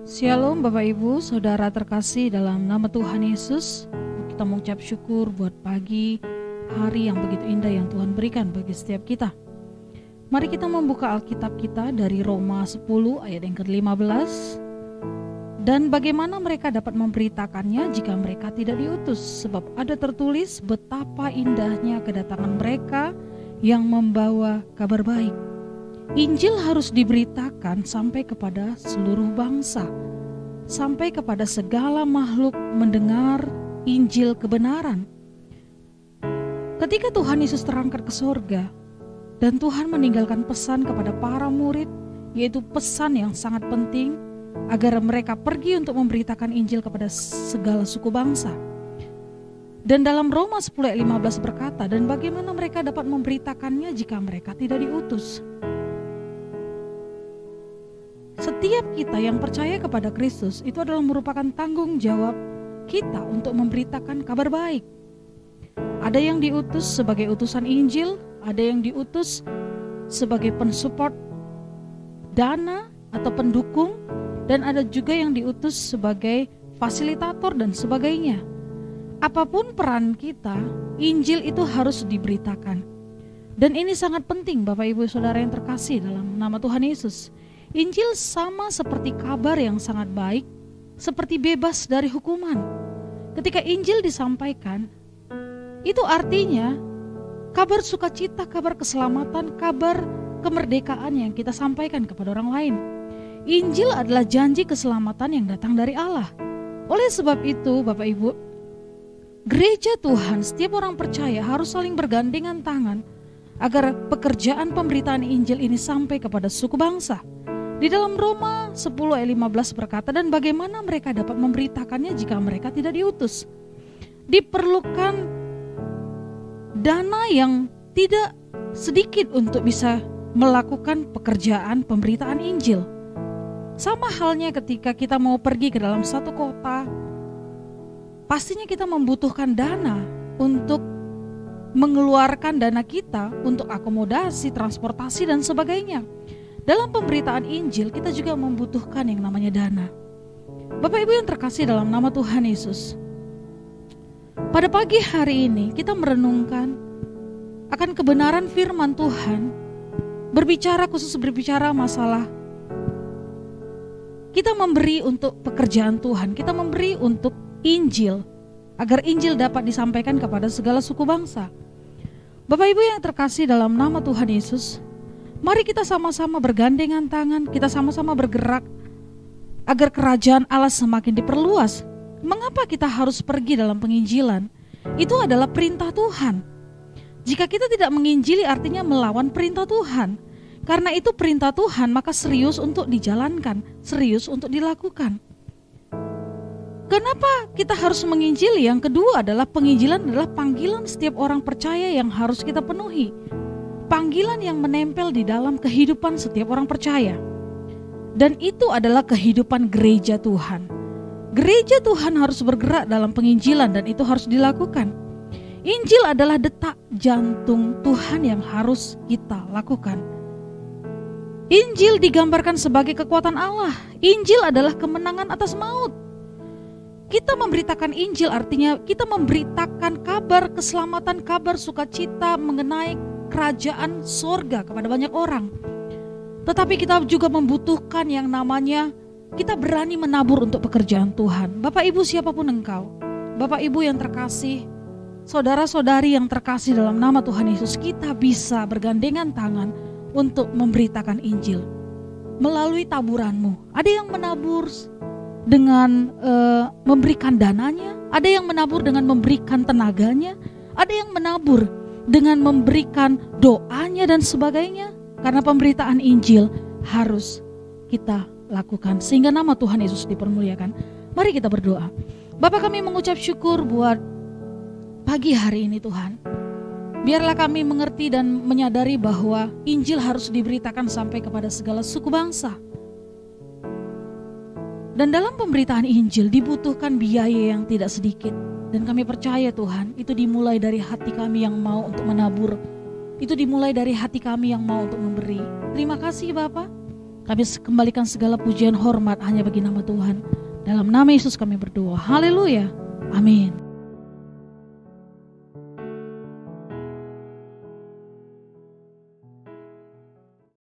Shalom Bapak Ibu, Saudara terkasih dalam nama Tuhan Yesus. Kita mengucap syukur buat pagi hari yang begitu indah yang Tuhan berikan bagi setiap kita. Mari kita membuka Alkitab kita dari Roma 10 ayat yang ke-15. Dan bagaimana mereka dapat memberitakannya jika mereka tidak diutus? Sebab ada tertulis betapa indahnya kedatangan mereka yang membawa kabar baik. Injil harus diberitakan sampai kepada seluruh bangsa, sampai kepada segala makhluk mendengar Injil kebenaran. Ketika Tuhan Yesus terangkat ke sorga dan Tuhan meninggalkan pesan kepada para murid, yaitu pesan yang sangat penting agar mereka pergi untuk memberitakan Injil kepada segala suku bangsa. Dan dalam Roma 10 ayat 15 berkata, dan bagaimana mereka dapat memberitakannya jika mereka tidak diutus? Setiap kita yang percaya kepada Kristus itu adalah merupakan tanggung jawab kita untuk memberitakan kabar baik. Ada yang diutus sebagai utusan Injil, ada yang diutus sebagai pensupport dana atau pendukung, dan ada juga yang diutus sebagai fasilitator dan sebagainya. Apapun peran kita, Injil itu harus diberitakan. Dan ini sangat penting Bapak Ibu Saudara yang terkasih dalam nama Tuhan Yesus. Injil sama seperti kabar yang sangat baik, seperti bebas dari hukuman. Ketika Injil disampaikan, itu artinya kabar sukacita, kabar keselamatan, kabar kemerdekaan yang kita sampaikan kepada orang lain. Injil adalah janji keselamatan yang datang dari Allah. Oleh sebab itu, Bapak Ibu, gereja Tuhan, setiap orang percaya harus saling bergandengan tangan agar pekerjaan pemberitaan Injil ini sampai kepada suku bangsa. Di dalam Roma 10 ayat 15 berkata, dan bagaimana mereka dapat memberitakannya jika mereka tidak diutus? Diperlukan dana yang tidak sedikit untuk bisa melakukan pekerjaan pemberitaan Injil. Sama halnya ketika kita mau pergi ke dalam satu kota, pastinya kita membutuhkan dana untuk mengeluarkan dana kita untuk akomodasi, transportasi dan sebagainya. Dalam pemberitaan Injil kita juga membutuhkan yang namanya dana. Bapak Ibu yang terkasih dalam nama Tuhan Yesus, pada pagi hari ini kita merenungkan akan kebenaran firman Tuhan, berbicara masalah kita memberi untuk pekerjaan Tuhan, kita memberi untuk Injil, agar Injil dapat disampaikan kepada segala suku bangsa. Bapak Ibu yang terkasih dalam nama Tuhan Yesus, mari kita sama-sama bergandengan tangan, kita sama-sama bergerak agar kerajaan Allah semakin diperluas. Mengapa kita harus pergi dalam penginjilan? Itu adalah perintah Tuhan. Jika kita tidak menginjili artinya melawan perintah Tuhan. Karena itu perintah Tuhan, maka serius untuk dijalankan, serius untuk dilakukan. Kenapa kita harus menginjili? Yang kedua adalah penginjilan adalah panggilan setiap orang percaya yang harus kita penuhi. Panggilan yang menempel di dalam kehidupan setiap orang percaya. Dan itu adalah kehidupan gereja Tuhan. Gereja Tuhan harus bergerak dalam penginjilan dan itu harus dilakukan. Injil adalah detak jantung Tuhan yang harus kita lakukan. Injil digambarkan sebagai kekuatan Allah. Injil adalah kemenangan atas maut. Kita memberitakan Injil artinya kita memberitakan kabar keselamatan, kabar sukacita mengenai kerajaan sorga kepada banyak orang. Tetapi kita juga membutuhkan yang namanya kita berani menabur untuk pekerjaan Tuhan. Bapak Ibu siapapun engkau, Bapak Ibu yang terkasih, saudara-saudari yang terkasih dalam nama Tuhan Yesus, kita bisa bergandengan tangan untuk memberitakan Injil melalui taburanmu. Ada yang menabur dengan memberikan dananya, ada yang menabur dengan memberikan tenaganya, ada yang menabur dengan memberikan doanya dan sebagainya. Karena pemberitaan Injil harus kita lakukan sehingga nama Tuhan Yesus dipermuliakan. Mari kita berdoa. Bapa, kami mengucap syukur buat pagi hari ini Tuhan. Biarlah kami mengerti dan menyadari bahwa Injil harus diberitakan sampai kepada segala suku bangsa. Dan dalam pemberitaan Injil dibutuhkan biaya yang tidak sedikit. Dan kami percaya Tuhan, itu dimulai dari hati kami yang mau untuk menabur. Itu dimulai dari hati kami yang mau untuk memberi. Terima kasih Bapa. Kami kembalikan segala pujian hormat hanya bagi nama Tuhan. Dalam nama Yesus kami berdoa. Haleluya. Amin.